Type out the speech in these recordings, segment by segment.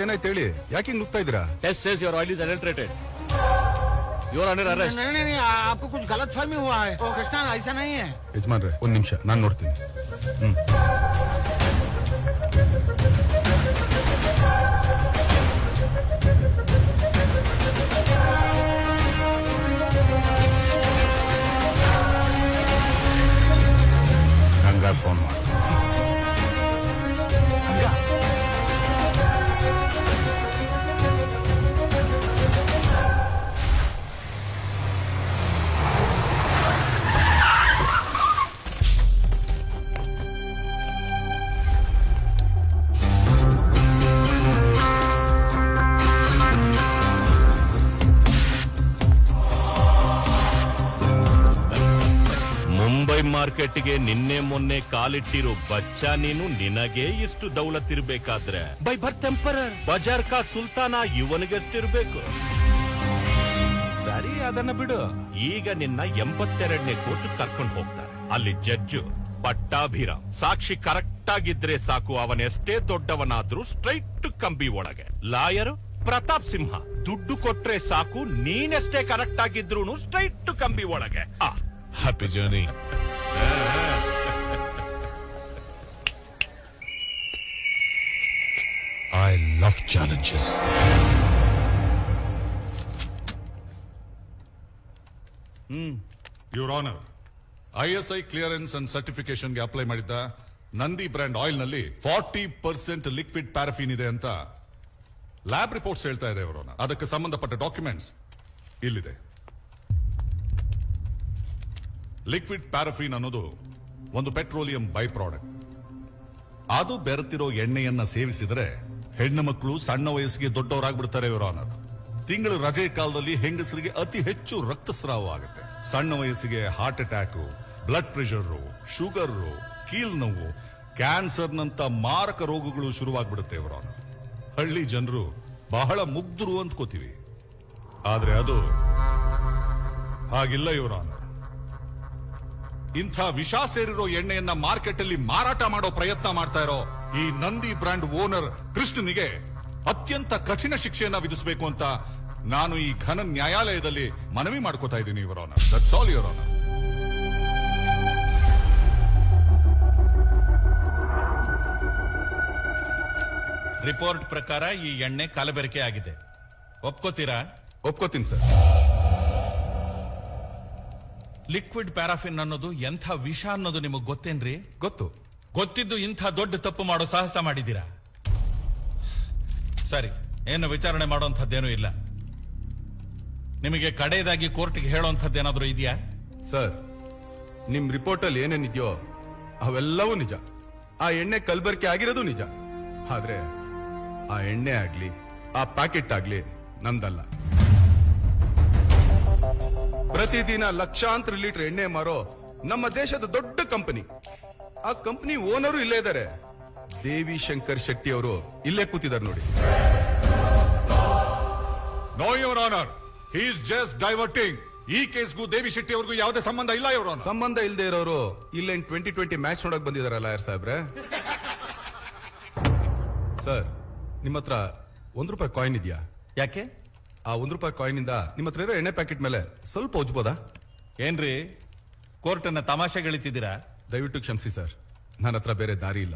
ಏನಾಯ್ತು ಹೇಳಿ, ಯಾಕೆ ಹಿಂಗ್ ನುಗ್ತಾ ಇದ್ದೀರಾ? Test says your oil is adulterated. You are under arrest. नहीं, आपको कुछ गलत फहमी हुआ है। ओ कृष्णा, ऐसा नहीं है। ಯಜಮಾನ್ರೆ ಒಂದ್ ನಿಮಿಷ, ನಾನ್ ನೋಡ್ತೀನಿ. ಗಂಗಾ ಫೋನ್ ಮಾಡಿ. ಮುಂಬೈ ಮಾರ್ಕೆಟ್ಗೆ ನಿನ್ನೆ ಮೊನ್ನೆ ಕಾಲಿಟ್ಟಿರೋ ಬಚ್ಚ ನೀನು, ನಿನಗೆ ಇಷ್ಟು ದೌಲತ್ತಿರ್ಬೇಕಾದ್ರೆ ಬೈ ಬರ್ತ್ ಟೆಂಪರರ್ ಬಜಾರ್ ಕಾ ಸುಲ್ತಾನ ಇವನಿಗೆಷ್ಟಿರ್ಬೇಕು? ಸರಿ, ಅದನ್ನ ಬಿಡು. ಈಗ ನಿನ್ನ 82ನೇ ಕೋರ್ಟ್ ಕರ್ಕೊಂಡು ಹೋಗ್ತಾರೆ. ಅಲ್ಲಿ ಜಡ್ಜು ಪಟ್ಟಾಭಿರಾಮ್ ಸಾಕ್ಷಿ ಕರೆಕ್ಟ್ ಆಗಿದ್ರೆ ಸಾಕು, ಅವನೆಷ್ಟೇ ದೊಡ್ಡವನಾದ್ರೂ ಸ್ಟ್ರೈಟ್ ಕಂಬಿ ಒಳಗೆ. ಲಾಯರ್ ಪ್ರತಾಪ್ ಸಿಂಹ, ದುಡ್ಡು ಕೊಟ್ರೆ ಸಾಕು, ನೀನೆಷ್ಟೇ ಕರೆಕ್ಟ್ ಆಗಿದ್ರು ಸ್ಟ್ರೈಟ್ ಕಂಬಿ ಒಳಗೆ. Happy journey. I love challenges. Your honour, ISI clearance and certification ಗೆ ಅಪ್ಲೈ ಮಾಡಿದ್ದ ನಂದಿ ಬ್ರ್ಯಾಂಡ್ ಆಯಿಲ್ ನಲ್ಲಿ 40% ಲಿಕ್ವಿಡ್ ಪ್ಯಾರಫಿನ್ ಇದೆ ಅಂತ ಲ್ಯಾಬ್ ರಿಪೋರ್ಟ್ಸ್ ಹೇಳ್ತಾ ಇದೆ. ಯುವರ್ ಆನರ್, ಅದಕ್ಕೆ ಸಂಬಂಧಪಟ್ಟ ಡಾಕ್ಯುಮೆಂಟ್ಸ್ ಇಲ್ಲಿದೆ. ಲಿಕ್ವಿಡ್ ಪ್ಯಾರಫಿನ್ ಅನ್ನೋದು ಒಂದು ಪೆಟ್ರೋಲಿಯಂ ಬೈ ಪ್ರಾಡಕ್ಟ್. ಅದು ಬೆರೆತಿರೋ ಎಣ್ಣೆಯನ್ನ ಸೇವಿಸಿದರೆ ಹೆಣ್ಣು ಮಕ್ಕಳು ಸಣ್ಣ ವಯಸ್ಸಿಗೆ ದೊಡ್ಡವರಾಗ್ಬಿಡ್ತಾರೆ. ಯುವರ್ ಆನರ್, ತಿಂಗಳು ರಜೆ ಕಾಲದಲ್ಲಿ ಹೆಂಗಸರಿಗೆ ಅತಿ ಹೆಚ್ಚು ರಕ್ತಸ್ರಾವ ಆಗುತ್ತೆ. ಸಣ್ಣ ವಯಸ್ಸಿಗೆ heart attack, blood pressure, sugar, ಕೀಲ್ ನೋವು, ಕ್ಯಾನ್ಸರ್ನಂತ ಮಾರಕ ರೋಗಗಳು ಶುರುವಾಗ್ಬಿಡುತ್ತೆ. ಯುವರ್ ಆನರ್, ಹಳ್ಳಿ ಜನರು ಬಹಳ ಮುಗ್ಧರು ಅಂದ್ಕೋತೀವಿ, ಆದ್ರೆ ಅದು ಹಾಗಿಲ್ಲ. ಯುವರ್ ಆನರ್, ಇಂಥ ವಿಷ ಸೇರಿರೋ ಎಣ್ಣೆಯನ್ನ ಮಾರ್ಕೆಟ್ ಅಲ್ಲಿ ಮಾರಾಟ ಮಾಡೋ ಪ್ರಯತ್ನ ಮಾಡ್ತಾ ಇರೋ ಈ ನಂದಿ ಬ್ರ್ಯಾಂಡ್ ಓನರ್ ಕೃಷ್ಣನಿಗೆ ಅತ್ಯಂತ ಕಠಿಣ ಶಿಕ್ಷೆಯನ್ನ ವಿಧಿಸಬೇಕು ಅಂತ ನಾನು ಈ ಘನ ನ್ಯಾಯಾಲಯದಲ್ಲಿ ಮನವಿ ಮಾಡ್ಕೋತಾ ಇದ್ದೀನಿ. Your honour, that's all your honour. Report ಪ್ರಕಾರ ಈ ಎಣ್ಣೆ ಕಲಬೆರಕೆ ಆಗಿದೆ. ಒಪ್ಕೋತೀರಾ? ಒಪ್ಕೋತೀನಿ ಸರ್. ಲಿಕ್ವಿಡ್ ಪ್ಯಾರಾಫಿನ್ ಅನ್ನೋದು ಎಂಥ ವಿಷ ಅನ್ನೋದು ನಿಮಗೆ ಗೊತ್ತೇನ್ರಿ? ಗೊತ್ತು. ಗೊತ್ತಿದ್ದು ಇಂಥ ದೊಡ್ಡ ತಪ್ಪು ಮಾಡೋ ಸಾಹಸ ಮಾಡಿದ್ದೀರಾ? ಸರಿ, ಏನು ವಿಚಾರಣೆ ಮಾಡುವಂಥದ್ದೇನೂ ಇಲ್ಲ. ನಿಮಗೆ ಕಡೆಯದಾಗಿ ಕೋರ್ಟ್ಗೆ ಹೇಳೋಂಥದ್ದೇನಾದ್ರೂ ಇದೆಯಾ? ಸರ್, ನಿಮ್ ರಿಪೋರ್ಟ್ ಅಲ್ಲಿ ಏನೇನಿದೆಯೋ ಅವೆಲ್ಲವೂ ನಿಜ. ಆ ಎಣ್ಣೆ ಕಲ್ಬರ್ಕೆ ಆಗಿರೋದು ನಿಜ. ಆದ್ರೆ ಆ ಎಣ್ಣೆ ಆಗ್ಲಿ, ಆ ಪ್ಯಾಕೆಟ್ ಆಗ್ಲಿ ನಮ್ದಲ್ಲ. ಪ್ರತಿದಿನ ಲಕ್ಷಾಂತರ ಲೀಟರ್ ಎಣ್ಣೆ ಮಾರೋ ನಮ್ಮ ದೇಶದ ದೊಡ್ಡ ಕಂಪನಿ. ಆ ಕಂಪನಿ ಓನರು ಇಲ್ಲೇ ಇದ್ದಾರೆ. ದೇವಿ ಶಂಕರ್ ಶೆಟ್ಟಿ ಅವರು ಇಲ್ಲೇ ಕೂತಿದ್ದಾರೆ ನೋಡಿ. Know your honour, he is just diverting. ಈ ಕೇಸ್ಗೂ ದೇವಿ ಶೆಟ್ಟಿ ಅವ್ರಿಗೂ ಯಾವುದೇ ಸಂಬಂಧ ಇಲ್ಲ. ಯುವರ್ ಆನರ್, ಸಂಬಂಧ ಇಲ್ಲದೆ ಇರೋರು ಇಲ್ಲೇನ್ 2020 ಮ್ಯಾಚ್ ನೋಡಕ್ ಬಂದಿದಾರಲ್ಲ ಯಾರ್ ಸಾಹೇಬ್ರೆ. ಸರ್, ನಿಮ್ಮ ಹತ್ರ ₹1 ಕಾಯಿನ್ ಇದೆಯಾ? ಯಾಕೆ? ಆ ₹1 ಕಾಯಿನ್ ಇಂದ ನಿಮ್ಮ ಹತ್ರ ಇರೋ ಎಣ್ಣೆ ಪ್ಯಾಕೆಟ್ ಮೇಲೆ ಸ್ವಲ್ಪ ಉಜ್ಬೋದಾ? ಏನ್ರಿ, ಕೋರ್ಟನ್ನ ತಮಾಷೆಗಳಿತಿದ್ದೀರಾ? ದಯವಿಟ್ಟು ಕ್ಷಮಿಸಿ ಸರ್, ನನ್ನ ಹತ್ರ ಬೇರೆ ದಾರಿ ಇಲ್ಲ.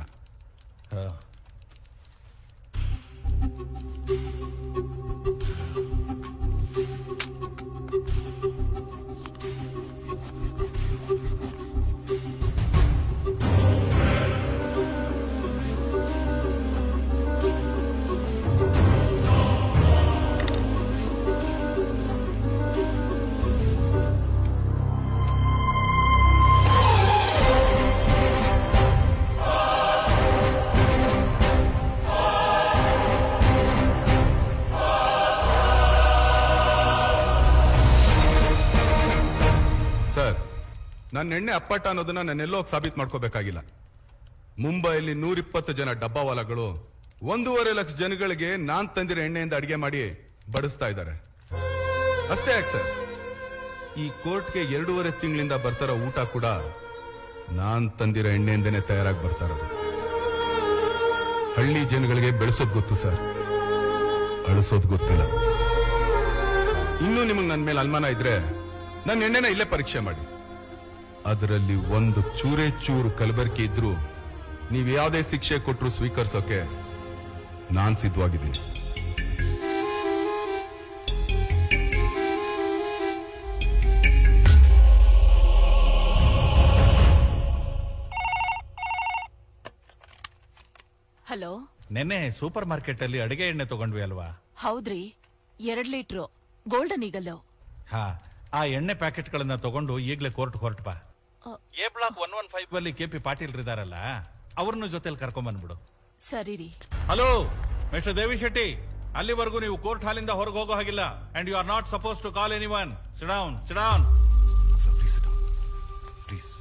ಸರ್, ನನ್ನ ಎಣ್ಣೆ ಅಪ್ಪಟ ಅನ್ನೋದನ್ನ ನಾನೆಲ್ಲೋ ಸಾಬೀತು ಮಾಡ್ಕೋಬೇಕಾಗಿಲ್ಲ. ಮುಂಬೈಯಲ್ಲಿ 120 ಜನ ಡಬ್ಬಾವಾಲಗಳು 1.5 ಲಕ್ಷ ಜನಗಳಿಗೆ ನಾನ್ ತಂದಿರೋ ಎಣ್ಣೆಯಿಂದ ಅಡಿಗೆ ಮಾಡಿ ಬಡಿಸ್ತಾ ಇದ್ದಾರೆ. ಅಷ್ಟೇ ಯಾಕೆ ಸರ್, ಈ ಕೋರ್ಟ್ಗೆ 2.5 ತಿಂಗಳಿಂದ ಬರ್ತಾರೋ ಊಟ ಕೂಡ ನಾನ್ ತಂದಿರೋ ಎಣ್ಣೆಯಿಂದನೇ ತಯಾರಾಗಿ ಬರ್ತಾ ಇರೋದು. ಹಳ್ಳಿ ಜನಗಳಿಗೆ ಬೆಳೆಸೋದು ಗೊತ್ತು ಸರ್. ಅಳಿಸೋದು ಗೊತ್ತಿಲ್ಲ. ಇನ್ನೂ ನಿಮಗೆ ನನ್ನ ಮೇಲೆ ಅನುಮಾನ ಇದ್ರೆ ನನ್ನ ಎಣ್ಣೆನ ಇಲ್ಲೇ ಪರೀಕ್ಷೆ ಮಾಡಿ. ಅದರಲ್ಲಿ ಒಂದು ಚೂರೇ ಚೂರು ಕಲಬೆರಕೆ ಇದ್ರೂ ನೀವು ಯಾವುದೇ ಶಿಕ್ಷೆ ಕೊಟ್ಟರು ಸ್ವೀಕರಿಸೋಕೆ ನಾನ್ ಸಿದ್ಧವಾಗಿದ್ದೀನಿ. ಹಲೋ. ನೆನ್ನೆ ಸೂಪರ್ ಮಾರ್ಕೆಟ್ ಅಲ್ಲಿ ಅಡಿಗೆ ಎಣ್ಣೆ ತಗೊಂಡ್ವಿ ಅಲ್ವಾ? ಹೌದ್ರಿ, 2 ಲೀಟ್ರು ಗೋಲ್ಡನ್ ಈಗಲ್. ಹಾ, ಆ ಎಣ್ಣೆ ಪ್ಯಾಕೆಟ್ ಗಳನ್ನ ತಗೊಂಡು ಈಗ್ಲೇ ಕೋರ್ಟ್ ಹೊರಟ್ ಬಾ. ಎ ಬ್ಲಾಕ್ 115 ಅಲ್ಲಿ ಕೆಪಿ ಪಾಟೀಲ್ ಇದಾರಲ್ಲ, ಅವ್ರನ್ನ ಜೊತೆಲಿ ಕರ್ಕೊಂಡ್ ಬಂದ್ಬಿಡು. ಸರಿ ರೀ. ಹಲೋ ಮಿಸ್ಟರ್ ದೇವಿ ಶೆಟ್ಟಿ, ಅಲ್ಲಿವರೆಗೂ ನೀವು ಕೋರ್ಟ್ ಹಾಲಿಂದ ಹೊರಗೆ ಹೋಗೋ ಹಾಗಿಲ್ಲ. And you are not supposed to call anyone. Sit down, sit down. Sir, please sit down. Please.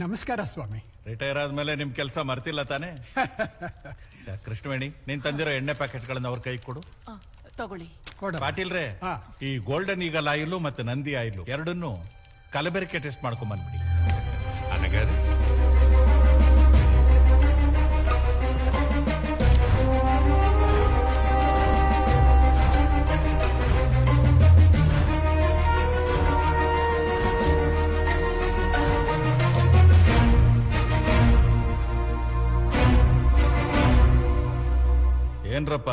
ನಮಸ್ಕಾರ ಸ್ವಾಮಿ. ರಿಟೈರ್ ಆದ್ಮೇಲೆ ನಿಮ್ ಕೆಲಸ ಮರ್ತಿಲ್ಲ ತಾನೆ? ಕೃಷ್ಣವೇಣಿ, ನೀನ್ ತಂದಿರೋ ಎಣ್ಣೆ ಪ್ಯಾಕೆಟ್ ಗಳನ್ನ ಅವ್ರ ಕೈ ಕೊಡು. ತಗೊಳ್ಳಿ. ಪಾಟೀಲ್ರೆ, ಹಾ. ಈ ಗೋಲ್ಡನ್ ಈಗಲ್ ಆಯಿಲ್ ಮತ್ತೆ ನಂದಿ ಆಯಿಲ್ ಎರಡನ್ನು ಕಲಬೆರಕೆ ಟೆಸ್ಟ್ ಮಾಡ್ಕೊಂಡ್ ಬಂದ್ಬಿಡಿ. ಅನಗರ್ ಏನ್ರಪ್ಪ,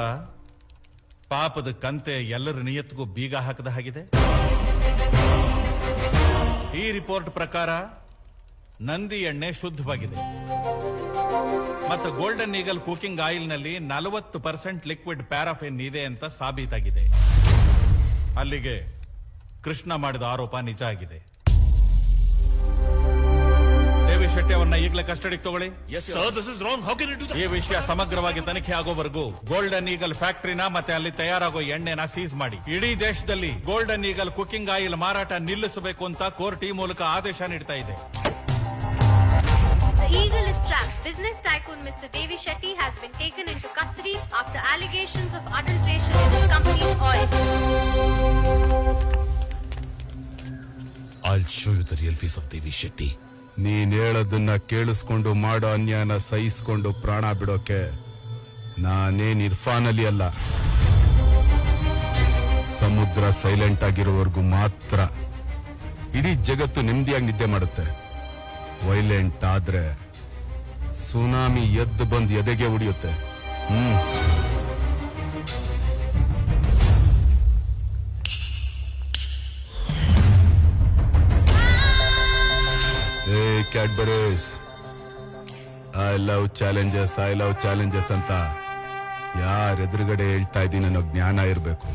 ಪಾಪದ ಕಂತೆ ಎಲ್ಲರ ನಿಯತ್ಗೂ ಬೀಗ ಹಾಕದ ಹಾಗಿದೆ. ಈ ರಿಪೋರ್ಟ್ ಪ್ರಕಾರ ನಂದಿ ಎಣ್ಣೆ ಶುದ್ಧವಾಗಿದೆ ಮತ್ತು ಗೋಲ್ಡನ್ ಈಗಲ್ ಕುಕಿಂಗ್ ಆಯಿಲ್ ನಲ್ಲಿ 40% ಲಿಕ್ವಿಡ್ ಪ್ಯಾರಾಫಿನ್ ಇದೆ ಅಂತ ಸಾಬೀತಾಗಿದೆ. ಅಲ್ಲಿಗೆ ಕೃಷ್ಣ ಮಾಡಿದ ಆರೋಪ ನಿಜ ಆಗಿದೆ. ದೇವಿ ಶೆಟ್ಟಿ ಅವರನ್ನ ಈಗಲೇ ಕಸ್ಟಡಿಗೆ ತಗೊಳ್ಳಿ. Yes, sir. This is wrong. How can you do that? ಈ ವಿಷಯ ಸಮಗ್ರವಾಗಿ ತನಿಖೆ ಆಗೋವರೆಗೂ ಗೋಲ್ಡನ್ ಈಗಲ್ ಫ್ಯಾಕ್ಟರಿನ ಮತ್ತೆ ಅಲ್ಲಿ ತಯಾರಾಗೋ ಎಣ್ಣೆನ ಸೀಸ್ ಮಾಡಿ ಇಡೀ ದೇಶದಲ್ಲಿ ಗೋಲ್ಡನ್ ಈಗಲ್ ಕುಕಿಂಗ್ ಆಯಿಲ್ ಮಾರಾಟ ನಿಲ್ಲಿಸಬೇಕು ಅಂತ ಕೋರ್ಟ್ ಈ ಮೂಲಕ ಆದೇಶ ನೀಡ್ತಾ ಇದೆ. The eagle is trapped. Business tycoon Mr. Devi Shetty has been taken into custody after allegations of adulteration in his company's oil. I'll show you the real face of Devi Shetty. ನೀನ್ ಹೇಳೋದನ್ನ ಕೇಳಿಸ್ಕೊಂಡು ಮಾಡೋ ಅನ್ಯಾಯನ ಸಹಿಸ್ಕೊಂಡು ಪ್ರಾಣ ಬಿಡೋಕೆ ನಾನೇನ್ ಇರ್ಫಾನ್ ಅಲಿ ಅಲ್ಲ. ಸಮುದ್ರ silent ಆಗಿರೋವರೆಗೂ ಮಾತ್ರ ಇಡೀ ಜಗತ್ತು ನೆಮ್ಮದಿಯಾಗಿ ನಿದ್ದೆ ಮಾಡುತ್ತೆ. ವೈಲೆಂಟ್ ಆದ್ರೆ ಸುನಾಮಿ ಎದ್ದು ಬಂದು ಎದೆಗೆ ಉಡಿಯುತ್ತೆ. ಕ್ಯಾಡ್ಬರೀಸ್, ಐ ಲವ್ ಚಾಲೆಂಜಸ್ ಅಂತ ಯಾರ ಎದುರುಗಡೆ ಹೇಳ್ತಾ ಇದ್ದೀನಿ ಅನ್ನೋ ಜ್ಞಾನ ಇರಬೇಕು.